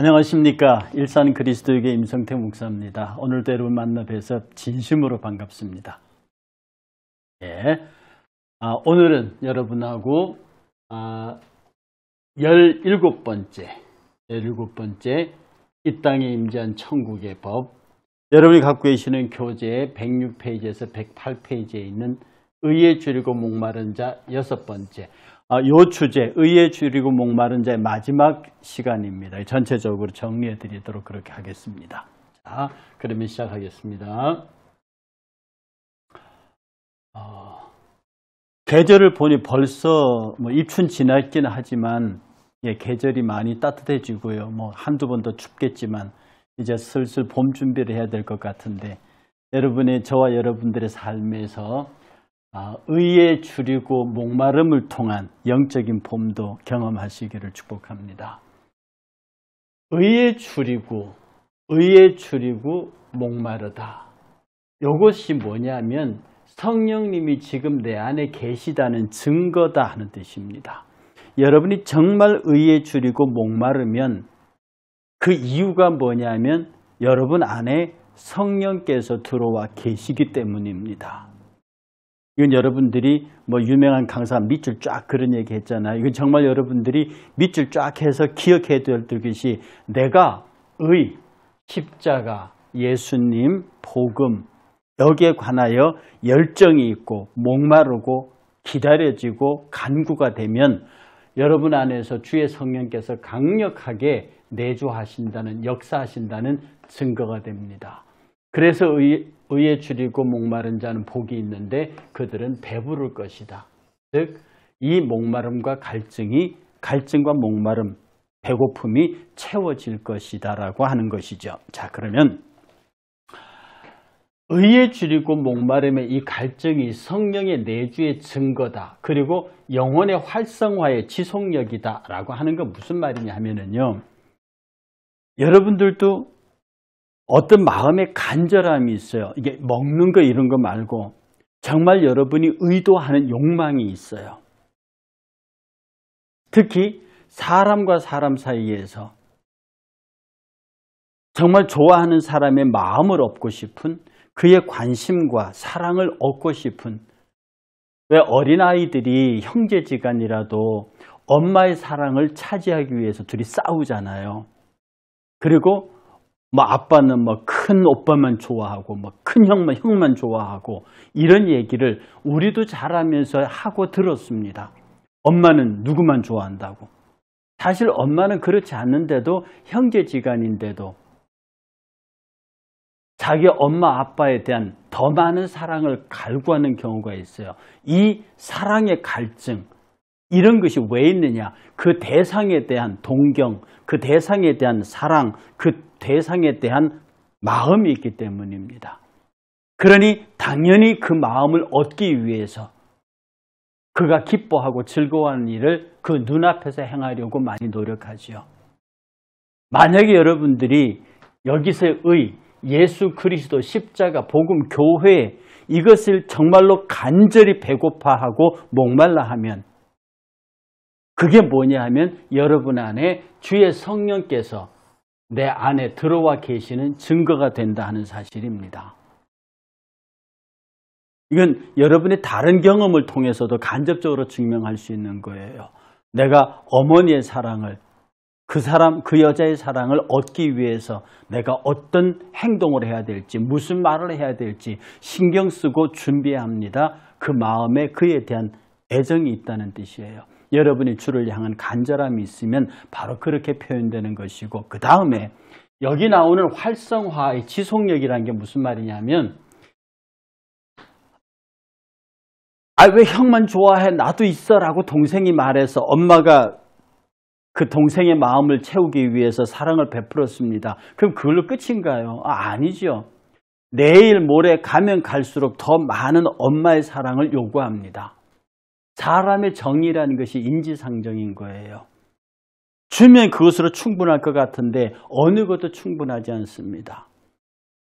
안녕하십니까. 일산 그리스도교회 임성태 목사입니다. 오늘도 여러분 만나 뵈서 진심으로 반갑습니다. 예. 오늘은 여러분하고 17번째 이 땅에 임재한 천국의 법, 여러분이 갖고 계시는 교재 106페이지에서 108페이지에 있는 의에 줄이고 목마른 자 6번째, 요 주제 의에 줄이고 목마른 자의 마지막 시간입니다. 전체적으로 정리해 드리도록 그렇게 하겠습니다. 자, 그러면 시작하겠습니다. 계절을 보니 벌써 입춘 지났긴 하지만 계절이 많이 따뜻해지고요. 한두 번 더 춥겠지만 이제 슬슬 봄 준비를 해야 될 것 같은데, 저와 여러분들의 삶에서 의에 줄이고 목마름을 통한 영적인 봄도 경험하시기를 축복합니다. 의에 줄이고 목마르다. 이것이 뭐냐면 성령님이 지금 내 안에 계시다는 증거다 하는 뜻입니다. 여러분이 정말 의에 줄이고 목마르면 그 이유가 뭐냐면 여러분 안에 성령께서 들어와 계시기 때문입니다. 이건 여러분들이 유명한 강사 밑줄 쫙 그런 얘기 했잖아요. 이건 정말 여러분들이 밑줄 쫙 해서 기억해야 될 것이, 내가 의, 십자가, 예수님, 복음, 여기에 관하여 열정이 있고 목마르고 기다려지고 간구가 되면 여러분 안에서 주의 성령께서 강력하게 내주하신다는, 역사하신다는 증거가 됩니다. 그래서 의에 줄이고 목마른 자는 복이 있는데 그들은 배부를 것이다. 즉, 이 목마름과 갈증과 목마름, 배고픔이 채워질 것이다 라고 하는 것이죠. 자, 그러면 의에 줄이고 목마름의 이 갈증이 성령의 내주의 증거다. 그리고 영혼의 활성화의 지속력이다 라고 하는 건 무슨 말이냐 하면은요, 여러분들도 어떤 마음의 간절함이 있어요. 이게 먹는 거 이런 거 말고 정말 여러분이 의도하는 욕망이 있어요. 특히 사람과 사람 사이에서 정말 좋아하는 사람의 마음을 얻고 싶은, 그의 관심과 사랑을 얻고 싶은, 왜 어린아이들이 형제지간이라도 엄마의 사랑을 차지하기 위해서 둘이 싸우잖아요. 그리고 아빠는 큰 오빠만 좋아하고 큰 형만 좋아하고, 이런 얘기를 우리도 자라면서 하고 들었습니다. 엄마는 누구만 좋아한다고. 사실 엄마는 그렇지 않는데도, 형제지간인데도 자기 엄마 아빠에 대한 더 많은 사랑을 갈구하는 경우가 있어요. 이 사랑의 갈증, 이런 것이 왜 있느냐? 그 대상에 대한 동경, 그 대상에 대한 사랑, 그 대상에 대한 마음이 있기 때문입니다. 그러니 당연히 그 마음을 얻기 위해서 그가 기뻐하고 즐거워하는 일을 그 눈앞에서 행하려고 많이 노력하죠. 만약에 여러분들이 여기서의 의, 예수 그리스도, 십자가, 복음, 교회, 이것을 정말로 간절히 배고파하고 목말라 하면, 그게 뭐냐 하면 여러분 안에 주의 성령께서 내 안에 들어와 계시는 증거가 된다 하는 사실입니다. 이건 여러분의 다른 경험을 통해서도 간접적으로 증명할 수 있는 거예요. 내가 어머니의 사랑을, 그 여자의 사랑을 얻기 위해서 내가 어떤 행동을 해야 될지, 무슨 말을 해야 될지 신경 쓰고 준비해야 합니다. 그 마음에 그에 대한 애정이 있다는 뜻이에요. 여러분이 주를 향한 간절함이 있으면 바로 그렇게 표현되는 것이고, 그 다음에 여기 나오는 활성화의 지속력이라는 게 무슨 말이냐면, 왜 형만 좋아해? 나도 있어 라고 동생이 말해서 엄마가 그 동생의 마음을 채우기 위해서 사랑을 베풀었습니다. 그럼 그걸로 끝인가요? 아니죠. 내일 모레 가면 갈수록 더 많은 엄마의 사랑을 요구합니다. 사람의 정의라는 것이 인지상정인 거예요. 주면 그것으로 충분할 것 같은데 어느 것도 충분하지 않습니다.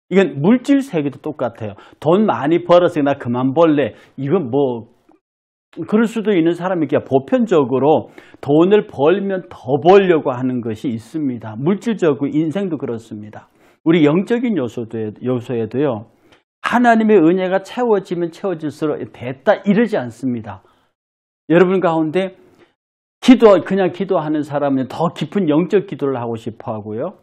이건 물질 세계도 똑같아요. 돈 많이 벌어서 나 그만 벌래. 이건 그럴 수도 있는 사람이기야 보편적으로 돈을 벌면 더 벌려고 하는 것이 있습니다. 물질적으로 인생도 그렇습니다. 우리 영적인 요소에도요. 하나님의 은혜가 채워지면 채워질수록 됐다 이러지 않습니다. 여러분 가운데 그냥 기도하는 사람은 더 깊은 영적 기도를 하고 싶어 하고요.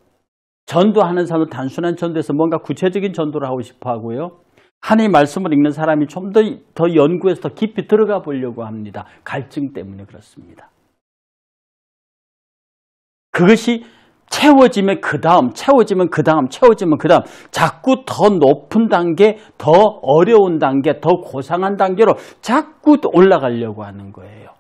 전도하는 사람은 단순한 전도에서 뭔가 구체적인 전도를 하고 싶어 하고요. 하나님의 말씀을 읽는 사람이 좀 더 연구해서 더 깊이 들어가 보려고 합니다. 갈증 때문에 그렇습니다. 그것이 채워지면 그 다음 자꾸 더 높은 단계, 더 어려운 단계, 더 고상한 단계로 자꾸 올라가려고 하는 거예요.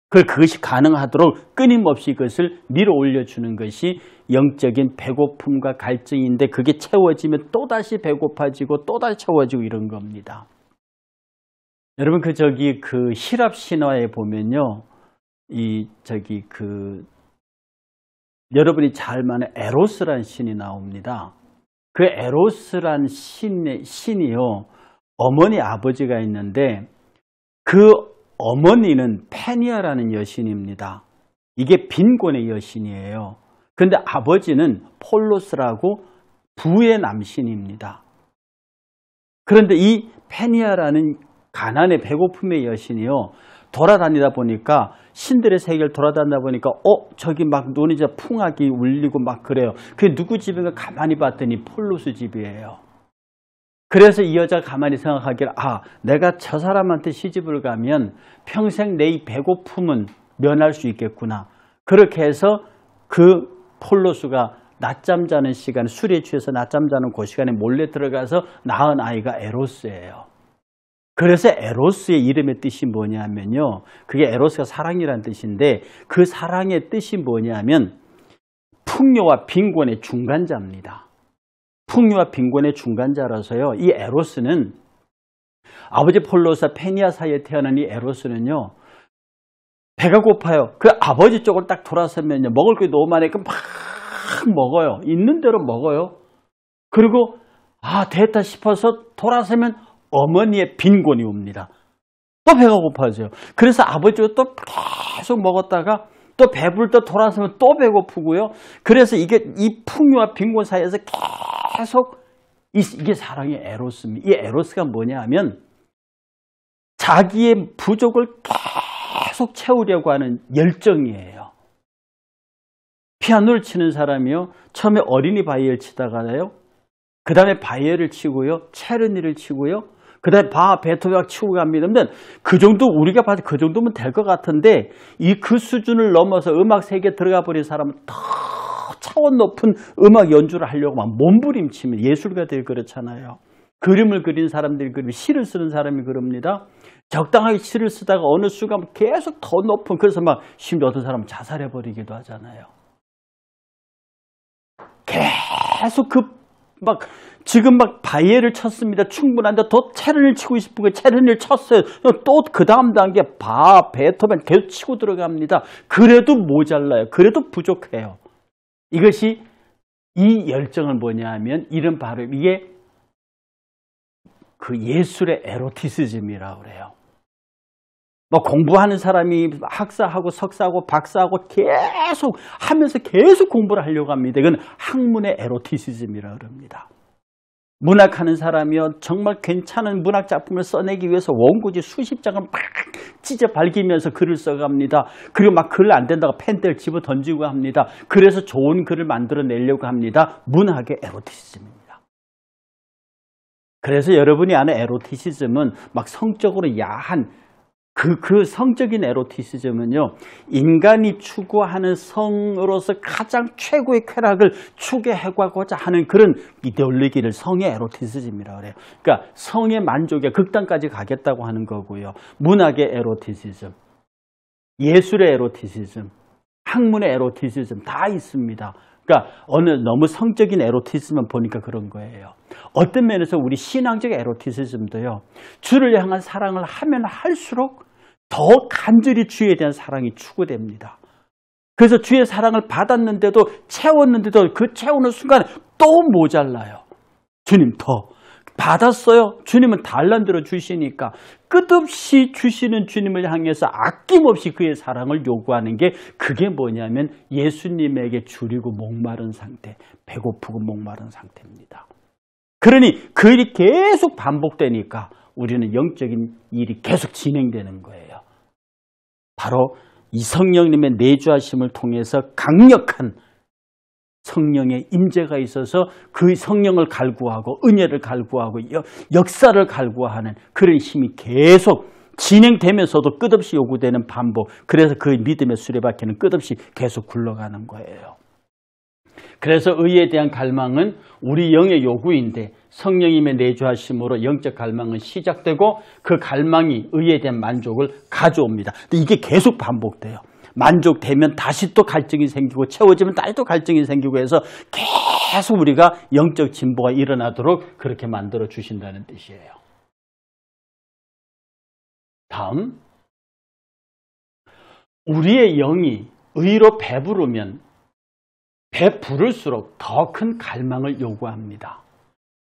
그것이 가능하도록 끊임없이 그것을 밀어 올려주는 것이 영적인 배고픔과 갈증인데 그게 채워지면 또다시 배고파지고 또다시 채워지고 이런 겁니다. 여러분 그希腊 신화에 보면요. 여러분이 잘 아는 에로스란 신이 나옵니다. 그 에로스란 신이요. 어머니 아버지가 있는데 그 어머니는 페니아라는 여신입니다. 이게 빈곤의 여신이에요. 그런데 아버지는 폴로스라고 부의 남신입니다. 그런데 이 페니아라는 가난의 배고픔의 여신이요. 돌아다니다 보니까 신들의 세계를 돌아다니다 보니까 저기 막 눈이 이제 풍악이 울리고 막 그래요. 그게 누구 집인가 가만히 봤더니 폴로스 집이에요. 그래서 이 여자가 가만히 생각하기를 내가 저 사람한테 시집을 가면 평생 내 이 배고픔은 면할 수 있겠구나. 그렇게 해서 그 폴로스가 낮잠 자는 시간, 술에 취해서 낮잠 자는 그 시간에 몰래 들어가서 낳은 아이가 에로스예요. 그래서 에로스의 이름의 뜻이 뭐냐면요. 그게 에로스가 사랑이라는 뜻인데 그 사랑의 뜻이 뭐냐면 풍요와 빈곤의 중간자입니다. 풍요와 빈곤의 중간자라서요. 이 에로스는 아버지 폴로스와 페니아 사이에 태어난 이 에로스는요. 배가 고파요. 그 아버지 쪽을 딱 돌아서면요. 먹을 게 너무 많으니까 막 먹어요. 있는 대로 먹어요. 그리고 됐다 싶어서 돌아서면 어머니의 빈곤이 옵니다. 또 배가 고파져요. 그래서 아버지가 또 계속 먹었다가 또 배부를 때 돌아서면 또 배고프고요. 그래서 이 풍요와 빈곤 사이에서 계속 이게 사랑의 에로스입니다. 이 에로스가 뭐냐 하면 자기의 부족을 계속 채우려고 하는 열정이에요. 피아노를 치는 사람이요. 처음에 어린이 바이엘 치다가요. 그 다음에 바이엘을 치고요. 체르니를 치고요. 그 다음에 베토벤 치고 갑니다. 그 정도 우리가 봐도 그 정도면 될 것 같은데 그 수준을 넘어서 음악 세계에 들어가 버린 사람은 더 차원 높은 음악 연주를 하려고 막 몸부림치면 예술가들이 그렇잖아요. 그림을 그린 사람들이 그리고 시를 쓰는 사람이 그럽니다. 적당하게 시를 쓰다가 어느 순간 계속 더 높은 그래서 막 심지어 어떤 사람은 자살해버리기도 하잖아요. 계속 지금 막 바이엘을 쳤습니다. 충분한데 더 체르니를 치고 싶은 거예요. 체르니를 쳤어요. 또 그 다음 단계 베토벤 계속 치고 들어갑니다. 그래도 모자라요. 그래도 부족해요. 이것이 이 열정은 뭐냐 하면 이런 바로 이게 그 예술의 에로티시즘이라고 그래요. 뭐 공부하는 사람이 학사하고 석사하고 박사하고 계속 하면서 계속 공부를 하려고 합니다. 이건 학문의 에로티시즘이라고 합니다. 문학하는 사람이요. 정말 괜찮은 문학 작품을 써내기 위해서 원고지 수십 장을 막 찢어 밝히면서 글을 써갑니다. 그리고 막 글 안 된다고 펜들 집어 던지고 합니다. 그래서 좋은 글을 만들어내려고 합니다. 문학의 에로티시즘입니다. 그래서 여러분이 아는 에로티시즘은 막 성적으로 야한 그 성적인 에로티시즘은요, 인간이 추구하는 성으로서 가장 최고의 쾌락을 추구해가고자 하는 그런 이데올로기를 성의 에로티시즘이라고 그래요. 그러니까 성의 만족의 극단까지 가겠다고 하는 거고요. 문학의 에로티시즘, 예술의 에로티시즘, 학문의 에로티시즘 다 있습니다. 그러니까 너무 성적인 에로티시즘만 보니까 그런 거예요. 어떤 면에서 우리 신앙적 에로티시즘도요. 주를 향한 사랑을 하면 할수록 더 간절히 주에 대한 사랑이 추구됩니다. 그래서 주의 사랑을 받았는데도 채웠는데도 그 채우는 순간에 또 모자라요. 주님 더 받았어요. 주님은 달란트로 주시니까 끝없이 주시는 주님을 향해서 아낌없이 그의 사랑을 요구하는 게 그게 뭐냐면 예수님에게 줄이고 목마른 상태, 배고프고 목마른 상태입니다. 그러니 그 일이 계속 반복되니까 우리는 영적인 일이 계속 진행되는 거예요. 바로 이 성령님의 내주하심을 통해서 강력한 성령의 임재가 있어서 그 성령을 갈구하고 은혜를 갈구하고 역사를 갈구하는 그런 힘이 계속 진행되면서도 끝없이 요구되는 반복. 그래서 그 믿음의 수레바퀴는 끝없이 계속 굴러가는 거예요. 그래서 의에 대한 갈망은 우리 영의 요구인데 성령님의 내주하심으로 영적 갈망은 시작되고 그 갈망이 의에 대한 만족을 가져옵니다. 근데 이게 계속 반복돼요. 만족되면 다시 또 갈증이 생기고 채워지면 다시 또 갈증이 생기고 해서 계속 우리가 영적 진보가 일어나도록 그렇게 만들어 주신다는 뜻이에요. 다음, 우리의 영이 의로 배부르면 배부를수록 더 큰 갈망을 요구합니다.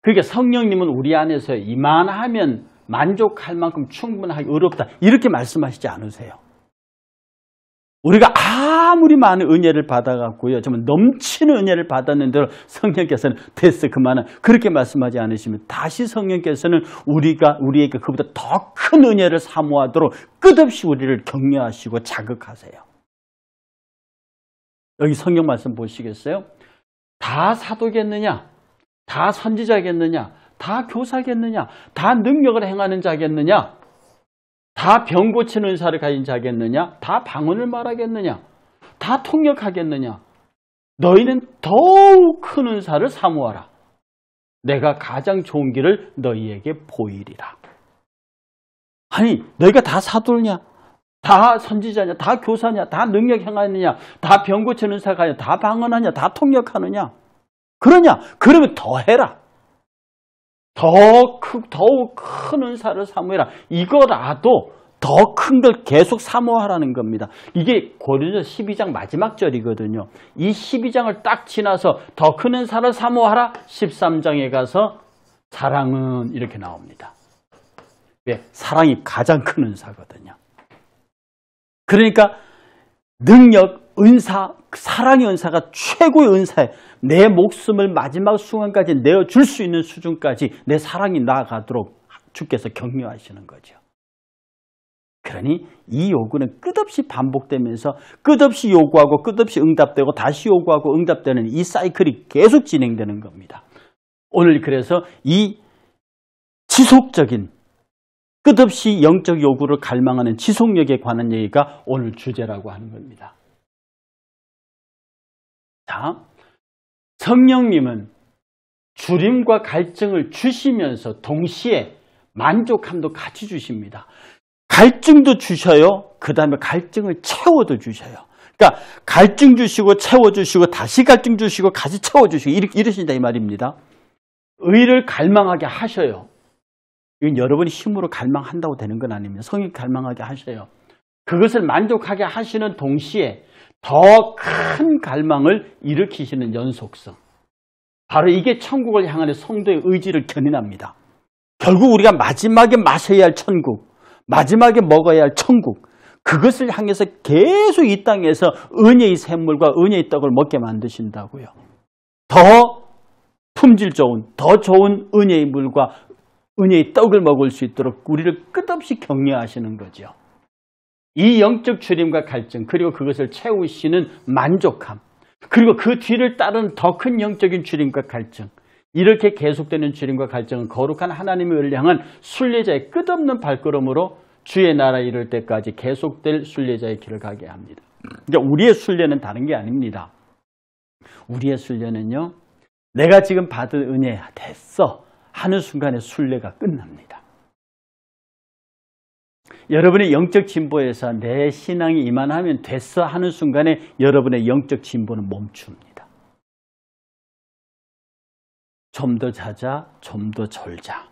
그러니까 성령님은 우리 안에서 이만하면 만족할 만큼 충분하기 어렵다 이렇게 말씀하시지 않으세요. 우리가 아무리 많은 은혜를 받아갖고요, 정말 넘치는 은혜를 받았는데도 성령께서는 됐어 그만은 그렇게 말씀하지 않으시면 다시 성령께서는 우리에게 그보다 더 큰 은혜를 사모하도록 끝없이 우리를 격려하시고 자극하세요. 여기 성경 말씀 보시겠어요? 다 사도겠느냐? 다 선지자겠느냐? 다 교사겠느냐? 다 능력을 행하는 자겠느냐? 다 병 고치는 은사를 가진 자겠느냐? 다 방언을 말하겠느냐? 다 통역하겠느냐? 너희는 더욱 큰 은사를 사모하라. 내가 가장 좋은 길을 너희에게 보이리라. 아니, 너희가 다 사도냐? 다 선지자냐? 다 교사냐? 다 능력 행하느냐? 다 병 고치는 은사가 아니냐? 다 방언하냐? 다 통역하느냐? 그러냐? 그러면 더 해라. 더욱 큰 은사를 사모해라. 이거라도 더 큰 걸 계속 사모하라는 겁니다. 이게 고린도서 12장 마지막 절이거든요. 이 12장을 딱 지나서 더 큰 은사를 사모하라. 13장에 가서 사랑은 이렇게 나옵니다. 왜? 사랑이 가장 큰 은사거든요. 그러니까 능력, 은사, 사랑의 은사가 최고의 은사예요. 내 목숨을 마지막 순간까지 내어줄 수 있는 수준까지 내 사랑이 나아가도록 주께서 격려하시는 거죠. 그러니 이 요구는 끝없이 반복되면서 끝없이 요구하고 끝없이 응답되고 다시 요구하고 응답되는 이 사이클이 계속 진행되는 겁니다. 오늘 그래서 이 지속적인 끝없이 영적 요구를 갈망하는 지속력에 관한 얘기가 오늘 주제라고 하는 겁니다. 자, 성령님은 주림과 갈증을 주시면서 동시에 만족함도 같이 주십니다. 갈증도 주셔요. 그 다음에 갈증을 채워도 주셔요. 그러니까 갈증 주시고 채워주시고 다시 갈증 주시고 다시 채워주시고 이러신다 이 말입니다. 의를 갈망하게 하셔요. 이건 여러분이 힘으로 갈망한다고 되는 건 아닙니다. 성령이 갈망하게 하셔요. 그것을 만족하게 하시는 동시에 더 큰 갈망을 일으키시는 연속성. 바로 이게 천국을 향하는 성도의 의지를 견인합니다. 결국 우리가 마지막에 마셔야 할 천국, 마지막에 먹어야 할 천국, 그것을 향해서 계속 이 땅에서 은혜의 샘물과 은혜의 떡을 먹게 만드신다고요. 더 품질 좋은, 더 좋은 은혜의 물과 은혜의 떡을 먹을 수 있도록 우리를 끝없이 격려하시는 거죠. 이 영적 주림과 갈증, 그리고 그것을 채우시는 만족함, 그리고 그 뒤를 따른 더 큰 영적인 주림과 갈증, 이렇게 계속되는 주림과 갈증은 거룩한 하나님의 의를 향한 순례자의 끝없는 발걸음으로 주의 나라에 이를 때까지 계속될 순례자의 길을 가게 합니다. 그러니까 우리의 순례는 다른 게 아닙니다. 우리의 순례는요, 내가 지금 받은 은혜 됐어 하는 순간에 순례가 끝납니다. 여러분의 영적 진보에서 내 신앙이 이만하면 됐어 하는 순간에 여러분의 영적 진보는 멈춥니다. 좀 더 자자, 좀 더 졸자.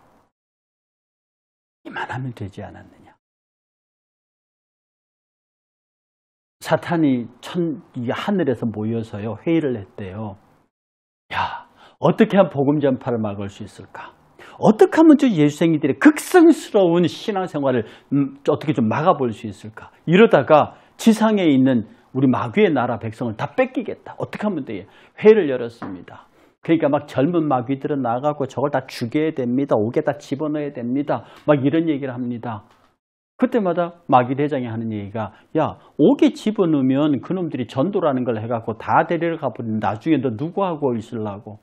이만하면 되지 않았느냐. 사탄이 하늘에서 모여서요, 회의를 했대요. 야, 어떻게 하면 복음 전파를 막을 수 있을까? 어떻게 하면 저 예수생이들의 극성스러운 신앙생활을 어떻게 좀 막아볼 수 있을까? 이러다가 지상에 있는 우리 마귀의 나라 백성을 다 뺏기겠다. 어떻게 하면 돼요? 회를 열었습니다. 그러니까 막 젊은 마귀들은 나가고 저걸 다 죽여야 됩니다. 옥에 다 집어넣어야 됩니다. 막 이런 얘기를 합니다. 그때마다 마귀 대장이 하는 얘기가, 야, 옥에 집어넣으면 그놈들이 전도라는 걸 해갖고 다 데리러 가버리면 나중에 너 누구하고 있으려고.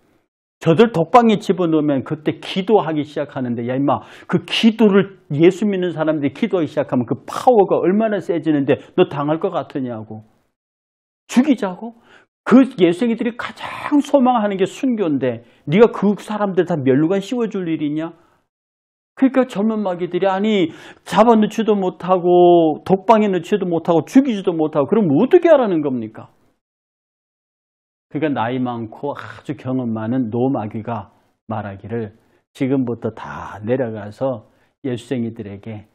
저들 독방에 집어넣으면 그때 기도하기 시작하는데, 야 임마, 그 기도를 예수 믿는 사람들이 기도하기 시작하면 그 파워가 얼마나 세지는데 너 당할 것 같으냐고. 죽이자고? 그 예수생이들이 가장 소망하는 게 순교인데 네가 그 사람들 다 멸류관 씌워줄 일이냐? 그러니까 젊은 마귀들이 아니 잡아넣지도 못하고 독방에 넣지도 못하고 죽이지도 못하고 그럼 어떻게 하라는 겁니까? 그러니까 나이 많고 아주 경험 많은 노마귀가 말하기를 지금부터 다 내려가서 예수생이들에게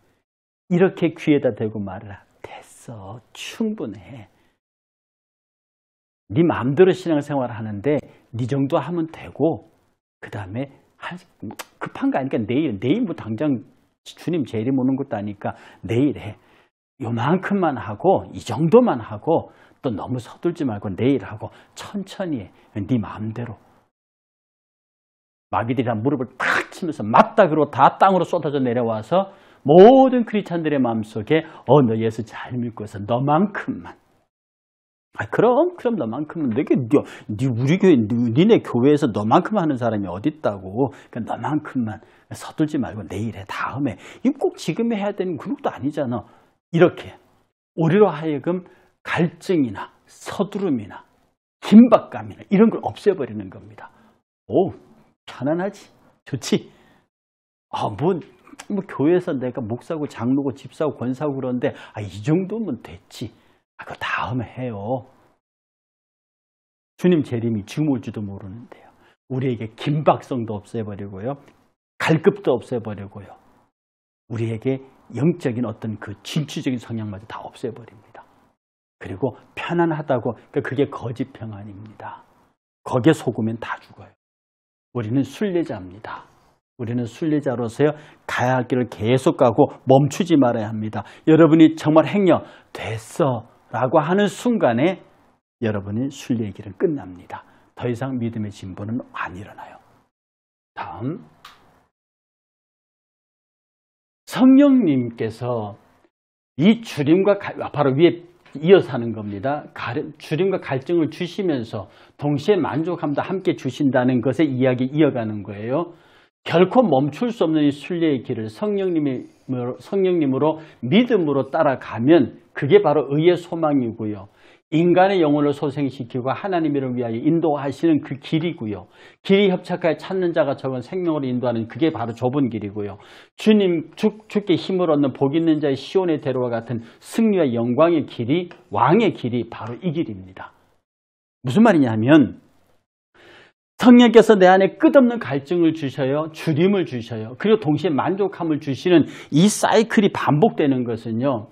이렇게 귀에다 대고 말해라. 됐어. 충분해. 네 마음대로 신앙생활 하는데 네 정도 하면 되고 그 다음에 급한 거 아니까 내일 뭐 당장 주님 재림 오는 것도 아니까 내일 해. 요만큼만 하고 이 정도만 하고 또 너무 서둘지 말고 내일 하고 천천히 해. 네 마음대로. 마귀들이 다 무릎을 탁 치면서 맞다 그러고 다 땅으로 쏟아져 내려와서 모든 크리스찬들의 마음속에 너 예수 잘 믿고 있어. 너만큼만. 그럼 너만큼은 우리 교회 니네 교회에서 너만큼 하는 사람이 어디 있다고. 그러니까 너만큼만 서둘지 말고 내일 해. 다음에 이거 꼭 지금 해야 되는 그런 것도 아니잖아. 이렇게 우리로 하여금 갈증이나 서두름이나 긴박감이나 이런 걸 없애버리는 겁니다. 오, 편안하지, 좋지. 뭐 교회에서 내가 목사고 장로고 집사고 권사고 그런데 이 정도면 됐지. 그거 다음에 해요. 주님 재림이 지금 올지도 모르는데요. 우리에게 긴박성도 없애버리고요. 갈급도 없애버리고요. 우리에게 영적인 어떤 그 진취적인 성향마저 다 없애버립니다. 그리고 편안하다고, 그러니까 그게 거짓 평안입니다. 거기에 속으면 다 죽어요. 우리는 순례자입니다. 우리는 순례자로서요, 가야 할 길을 계속 가고 멈추지 말아야 합니다. 여러분이 정말 행여 됐어 라고 하는 순간에 여러분의 순례의 길은 끝납니다. 더 이상 믿음의 진보는 안 일어나요. 다음, 성령님께서 이 주림과 바로 위에 이어서 하는 겁니다. 주림과 갈증을 주시면서 동시에 만족함도 함께 주신다는 것에 이야기 이어가는 거예요. 결코 멈출 수 없는 이 순례의 길을 성령님으로 믿음으로 따라가면 그게 바로 의의 소망이고요. 인간의 영혼을 소생시키고 하나님을 위하여 인도하시는 그 길이고요. 길이 협착하여 찾는 자가 적은 생명으로 인도하는 그게 바로 좁은 길이고요. 주께 힘을 얻는 복 있는 자의 시온의 대로와 같은 승리와 영광의 길이, 왕의 길이 바로 이 길입니다. 무슨 말이냐면 성령께서 내 안에 끝없는 갈증을 주셔요. 주림을 주셔요. 그리고 동시에 만족함을 주시는 이 사이클이 반복되는 것은요.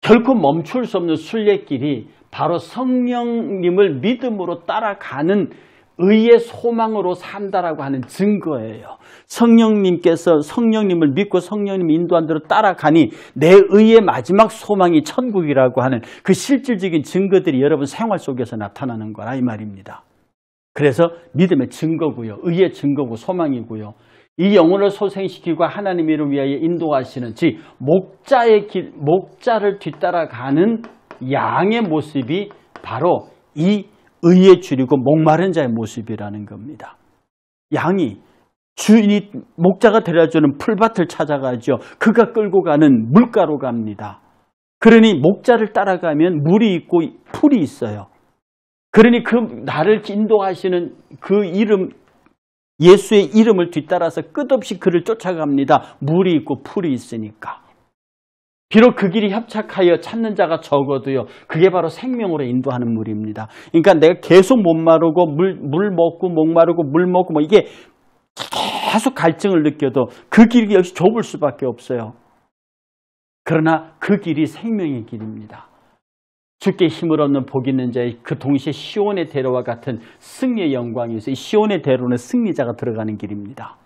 결코 멈출 수 없는 순례길이 바로 성령님을 믿음으로 따라가는 의의 소망으로 산다라고 하는 증거예요. 성령님께서 성령님을 믿고 성령님 인도한 대로 따라가니 내 의의 마지막 소망이 천국이라고 하는 그 실질적인 증거들이 여러분 생활 속에서 나타나는 거라 이 말입니다. 그래서 믿음의 증거고요. 의의 증거고 소망이고요. 이 영혼을 소생시키고 하나님의 이름을 위하여 인도하시는 즉 목자를 뒤따라가는 양의 모습이 바로 이 의에 줄이고 목마른 자의 모습이라는 겁니다. 양이 주인이 목자가 데려다주는 풀밭을 찾아가죠. 그가 끌고 가는 물가로 갑니다. 그러니 목자를 따라가면 물이 있고 풀이 있어요. 그러니 그 나를 인도하시는 그 이름 예수의 이름을 뒤따라서 끝없이 그를 쫓아갑니다. 물이 있고 풀이 있으니까. 비록 그 길이 협착하여 찾는 자가 적어도요. 그게 바로 생명으로 인도하는 물입니다. 그러니까 내가 계속 못 마르고 물 먹고 목마르고 물 먹고 뭐 이게 계속 갈증을 느껴도 그 길이 역시 좁을 수밖에 없어요. 그러나 그 길이 생명의 길입니다. 주께 힘을 얻는 복 있는 자의 그 동시에 시온의 대로와 같은 승리의 영광이 있어요. 이 시온의 대로는 승리자가 들어가는 길입니다.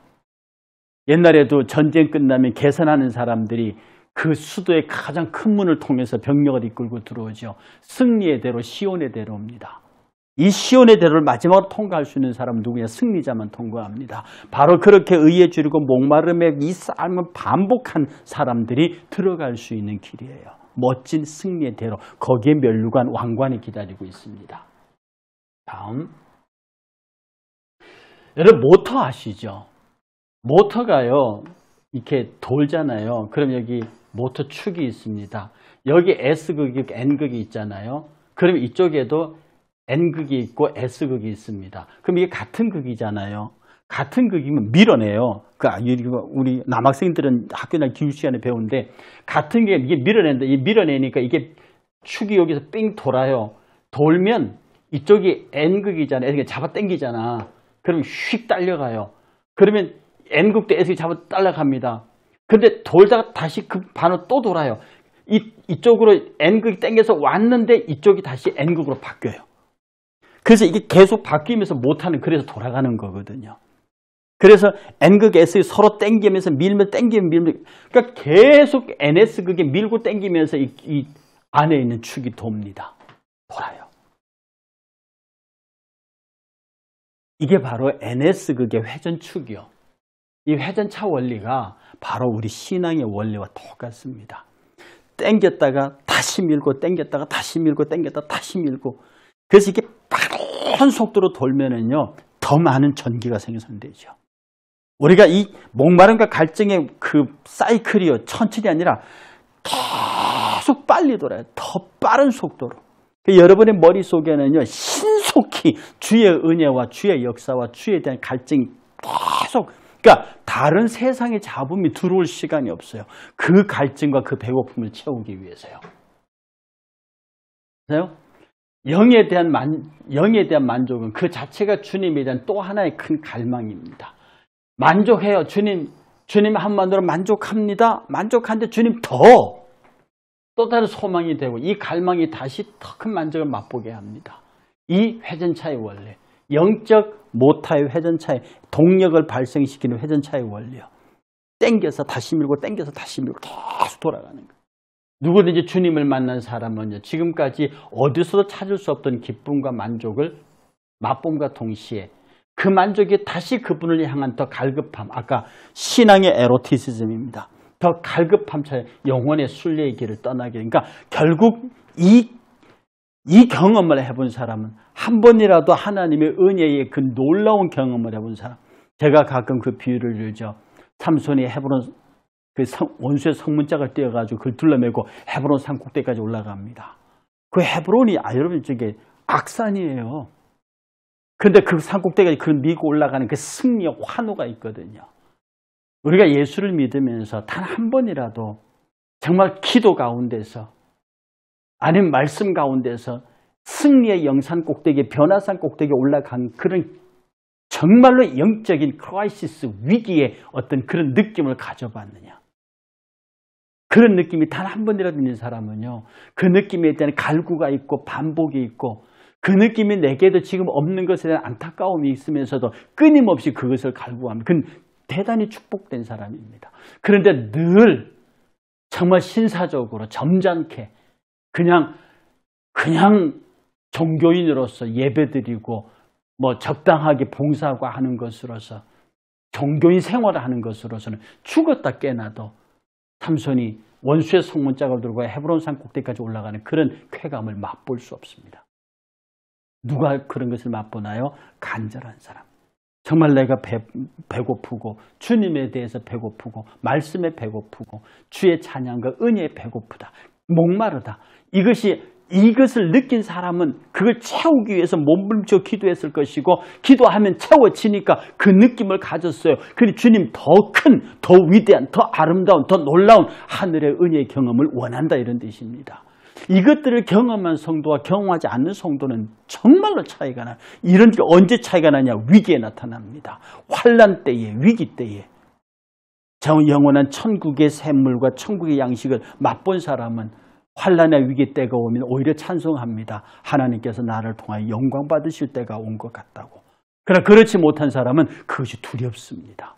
옛날에도 전쟁 끝나면 개선하는 사람들이 그 수도의 가장 큰 문을 통해서 병력을 이끌고 들어오죠. 승리의 대로, 시온의 대로입니다. 이 시온의 대로를 마지막으로 통과할 수 있는 사람은 누구냐? 승리자만 통과합니다. 바로 그렇게 의에 줄이고 목마름에 이 삶을 반복한 사람들이 들어갈 수 있는 길이에요. 멋진 승리의 대로, 거기에 면류관, 왕관이 기다리고 있습니다. 다음, 여러분 모터 아시죠? 모터가요 이렇게 돌잖아요. 그럼 여기 모터 축이 있습니다. 여기 S극이 N극이 있잖아요. 그럼 이쪽에도 N극이 있고 S극이 있습니다. 그럼 이게 같은 극이잖아요. 같은 극이면 밀어내요. 우리 남학생들은 학교나 교육 시간에 배우는데 같은 게 이게 밀어낸다. 이 밀어내니까 이게 축이 여기서 삥 돌아요. 돌면 이쪽이 N극이잖아요. 이렇게 잡아 당기잖아. 그러면 휙 딸려가요. 그러면 N극도 S극이 잡아 딸려갑니다. 근데 돌다가 다시 그 반으로 또 돌아요. 이쪽으로 N극이 당겨서 왔는데 이쪽이 다시 N극으로 바뀌어요. 그래서 이게 계속 바뀌면서 못하는, 그래서 돌아가는 거거든요. 그래서 N극, S극이 서로 당기면서 밀면 밀면, 그러니까 계속 NS극이 밀고 당기면서 이 안에 있는 축이 돕니다. 돌아요. 이게 바로 NS극의 회전축이요. 이 회전차 원리가 바로 우리 신앙의 원리와 똑같습니다. 당겼다가 다시 밀고, 당겼다가 다시 밀고, 당겼다가 다시 밀고. 그래서 이게 빠른 속도로 돌면은요, 더 많은 전기가 생성되죠. 우리가 이 목마름과 갈증의 그 사이클이요, 천천히 아니라 계속 빨리 돌아요. 더 빠른 속도로. 여러분의 머릿속에는요, 신속히 주의 은혜와 주의 역사와 주에 대한 갈증이 계속, 그러니까 다른 세상의 잡음이 들어올 시간이 없어요. 그 갈증과 그 배고픔을 채우기 위해서요. 그래요? 영에 대한 만족은 그 자체가 주님에 대한 또 하나의 큰 갈망입니다. 만족해요. 주님 한마디로 만족합니다. 만족한데 주님 또 다른 소망이 되고 이 갈망이 다시 더 큰 만족을 맛보게 합니다. 이 회전차의 원리, 영적 모타의 회전차의 동력을 발생시키는 회전차의 원리요. 땡겨서 다시 밀고 땡겨서 다시 밀고 계속 돌아가는 거예요. 누구든지 주님을 만난 사람은요, 지금까지 어디서도 찾을 수 없던 기쁨과 만족을 맛봄과 동시에 그 만족이 다시 그분을 향한 더 갈급함, 아까 신앙의 에로티시즘입니다. 더 갈급함 차에 영혼의 순례의 길을 떠나게. 그러니까 결국 이 경험을 해본 사람은 한 번이라도 하나님의 은혜의 그 놀라운 경험을 해본 사람. 제가 가끔 그 비유를 들죠. 삼손이 헤브론 원수의 성문짝을 떼어가지고 그걸 둘러매고 헤브론 산 꼭대기까지 올라갑니다. 그 헤브론이 여러분 저게 악산이에요. 그런데 그 산 꼭대기까지 그걸 밀고 올라가는 그 승리의 환호가 있거든요. 우리가 예수를 믿으면서 단 한 번이라도 정말 기도 가운데서 아니면 말씀 가운데서 승리의 영산 꼭대기, 변화산 꼭대기에 올라간 그런 정말로 영적인 크라이시스 위기의 어떤 그런 느낌을 가져봤느냐. 그런 느낌이 단 한 번이라도 있는 사람은요, 그 느낌에 대한 갈구가 있고 반복이 있고 그 느낌이 내게도 지금 없는 것에 대한 안타까움이 있으면서도 끊임없이 그것을 갈구합니다. 그건 대단히 축복된 사람입니다. 그런데 늘 정말 신사적으로 점잖게 그냥 종교인으로서 예배드리고 뭐 적당하게 봉사하고 하는 것으로서 종교인 생활을 하는 것으로서는 죽었다 깨나도 삼손이 원수의 성문짝을 들고 헤브론산 꼭대기까지 올라가는 그런 쾌감을 맛볼 수 없습니다. 누가 그런 것을 맛보나요? 간절한 사람. 정말 내가 배고프고 주님에 대해서 배고프고 말씀에 배고프고 주의 찬양과 은혜에 배고프다. 목마르다. 이것을 느낀 사람은 그걸 채우기 위해서 몸부림쳐 기도했을 것이고 기도하면 채워지니까 그 느낌을 가졌어요. 그리고 주님 더 큰, 더 위대한, 더 아름다운, 더 놀라운 하늘의 은혜의 경험을 원한다 이런 뜻입니다. 이것들을 경험한 성도와 경험하지 않는 성도는 정말로 차이가 나요. 이런 게 언제 차이가 나냐? 위기에 나타납니다. 환난 때에, 위기 때에. 영원한 천국의 샘물과 천국의 양식을 맛본 사람은 환난의 위기 때가 오면 오히려 찬송합니다. 하나님께서 나를 통하여 영광 받으실 때가 온 것 같다고. 그러나 그렇지 못한 사람은 그것이 두렵습니다.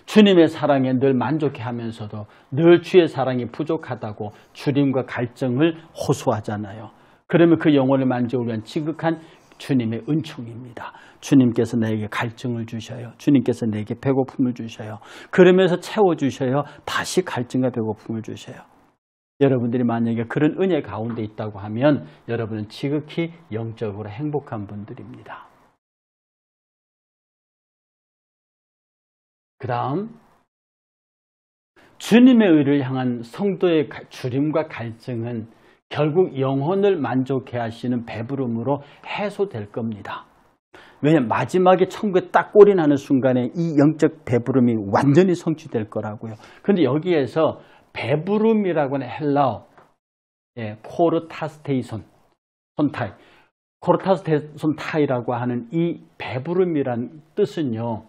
주님의 사랑에 늘 만족해하면서도 늘 주의 사랑이 부족하다고 주님과 갈증을 호소하잖아요. 그러면 그 영혼을 만족을 위한 지극한 주님의 은총입니다. 주님께서 내게 갈증을 주셔요. 주님께서 내게 배고픔을 주셔요. 그러면서 채워주셔요. 다시 갈증과 배고픔을 주셔요. 여러분들이 만약에 그런 은혜 가운데 있다고 하면 여러분은 지극히 영적으로 행복한 분들입니다. 그 다음 주님의 의를 향한 성도의 주림과 갈증은 결국 영혼을 만족해 하시는 배부름으로 해소될 겁니다. 왜냐하면 마지막에 천국에 딱 꼴이 나는 순간에 이 영적 배부름이 완전히 성취될 거라고요. 그런데 여기에서 배부름이라고 하는 헬라어 코르타스테이손 손타이 코르타스테이손타이라고 하는 이 배부름이란 뜻은요,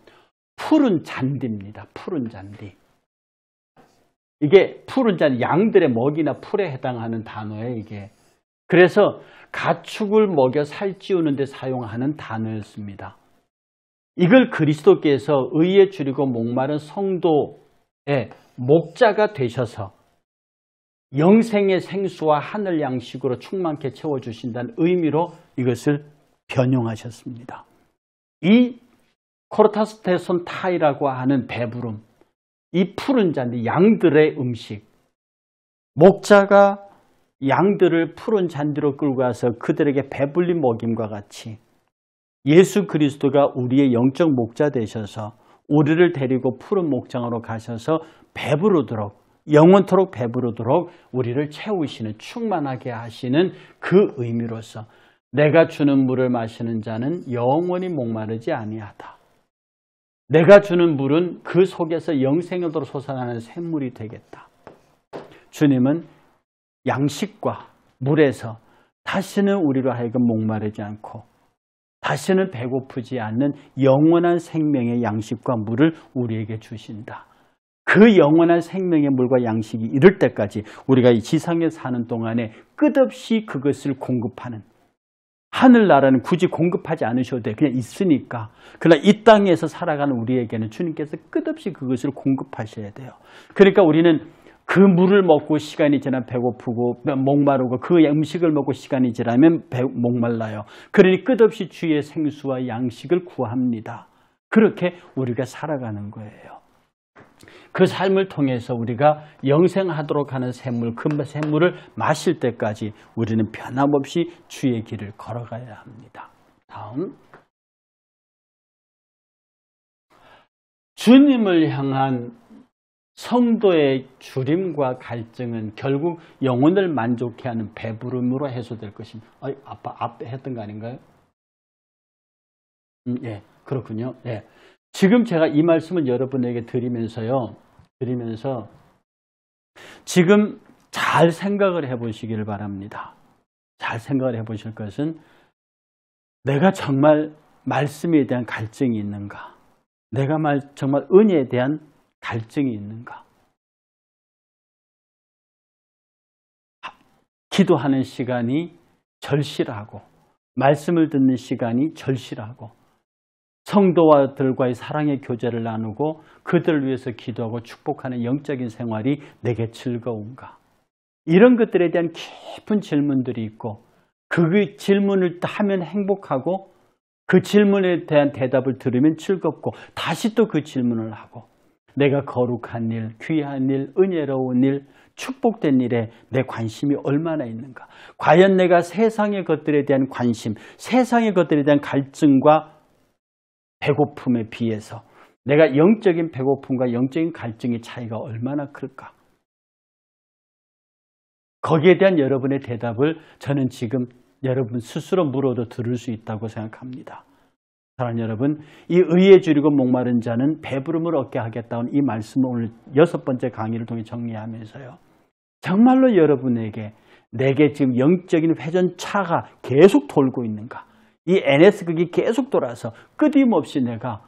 푸른 잔디입니다. 푸른 잔디. 이게 푸른 잔디, 양들의 먹이나 풀에 해당하는 단어예요, 이게. 그래서 가축을 먹여 살찌우는 데 사용하는 단어였습니다. 이걸 그리스도께서 의에 줄이고 목마른 성도의 목자가 되셔서 영생의 생수와 하늘 양식으로 충만케 채워주신다는 의미로 이것을 변용하셨습니다. 이 코르타스테손 타이라고 하는 배부름, 이 푸른 잔디, 양들의 음식, 목자가 양들을 푸른 잔디로 끌고 가서 그들에게 배불리 먹임과 같이 예수 그리스도가 우리의 영적 목자 되셔서 우리를 데리고 푸른 목장으로 가셔서 배부르도록, 영원토록 배부르도록 우리를 채우시는, 충만하게 하시는 그 의미로서 내가 주는 물을 마시는 자는 영원히 목마르지 아니하다. 내가 주는 물은 그 속에서 영생으로 솟아나는 샘물이 되겠다. 주님은 양식과 물에서 다시는 우리로 하여금 목마르지 않고 다시는 배고프지 않는 영원한 생명의 양식과 물을 우리에게 주신다. 그 영원한 생명의 물과 양식이 이를 때까지 우리가 이 지상에 사는 동안에 끝없이 그것을 공급하는, 하늘나라는 굳이 공급하지 않으셔도 돼. 그냥 있으니까. 그러나 이 땅에서 살아가는 우리에게는 주님께서 끝없이 그것을 공급하셔야 돼요. 그러니까 우리는 그 물을 먹고 시간이 지나면 배고프고 목마르고 그 음식을 먹고 시간이 지나면 목말라요. 그러니 끝없이 주의 생수와 양식을 구합니다. 그렇게 우리가 살아가는 거예요. 그 삶을 통해서 우리가 영생하도록 하는 샘물, 그 샘물을 마실 때까지 우리는 변함없이 주의 길을 걸어가야 합니다. 다음, 주님을 향한 성도의 주림과 갈증은 결국 영혼을 만족해 하는 배부름으로 해소될 것입니다. 아빠 앞에 했던 거 아닌가요? 예, 그렇군요. 예. 지금 제가 이 말씀을 여러분에게 드리면서 지금 잘 생각을 해보시기를 바랍니다. 잘 생각을 해보실 것은 내가 정말 말씀에 대한 갈증이 있는가? 내가 정말 은혜에 대한 갈증이 있는가? 기도하는 시간이 절실하고 말씀을 듣는 시간이 절실하고 성도와들과의 사랑의 교제를 나누고 그들을 위해서 기도하고 축복하는 영적인 생활이 내게 즐거운가? 이런 것들에 대한 깊은 질문들이 있고 그 질문을 하면 행복하고 그 질문에 대한 대답을 들으면 즐겁고 다시 또 그 질문을 하고 내가 거룩한 일, 귀한 일, 은혜로운 일, 축복된 일에 내 관심이 얼마나 있는가? 과연 내가 세상의 것들에 대한 관심, 세상의 것들에 대한 갈증과 배고픔에 비해서 내가 영적인 배고픔과 영적인 갈증의 차이가 얼마나 클까? 거기에 대한 여러분의 대답을 저는 지금 여러분 스스로 물어도 들을 수 있다고 생각합니다. 사랑하는 여러분, 이 의에 줄이고 목마른 자는 배부름을 얻게 하겠다는 이 말씀을 오늘 6번째 강의를 통해 정리하면서요. 정말로 여러분에게 내게 지금 영적인 회전차가 계속 돌고 있는가? 이 NS극이 계속 돌아서 끊임없이 내가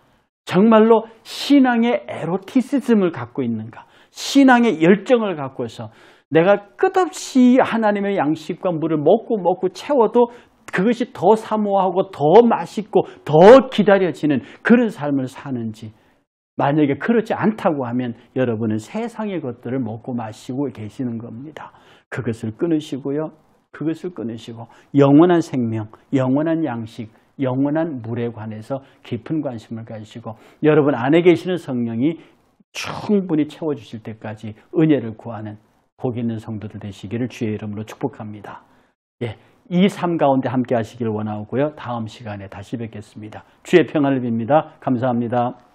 정말로 신앙의 에로티시즘을 갖고 있는가? 신앙의 열정을 갖고서 내가 끝없이 하나님의 양식과 물을 먹고 채워도 그것이 더 사모하고 더 맛있고 더 기다려지는 그런 삶을 사는지 만약에 그렇지 않다고 하면 여러분은 세상의 것들을 먹고 마시고 계시는 겁니다. 그것을 끊으시고요. 그것을 끊으시고 영원한 생명, 영원한 양식, 영원한 물에 관해서 깊은 관심을 가지시고 여러분 안에 계시는 성령이 충분히 채워주실 때까지 은혜를 구하는 복 있는 성도들 되시기를 주의 이름으로 축복합니다. 예, 이 삶 가운데 함께 하시기를 원하고요. 다음 시간에 다시 뵙겠습니다. 주의 평안을 빕니다. 감사합니다.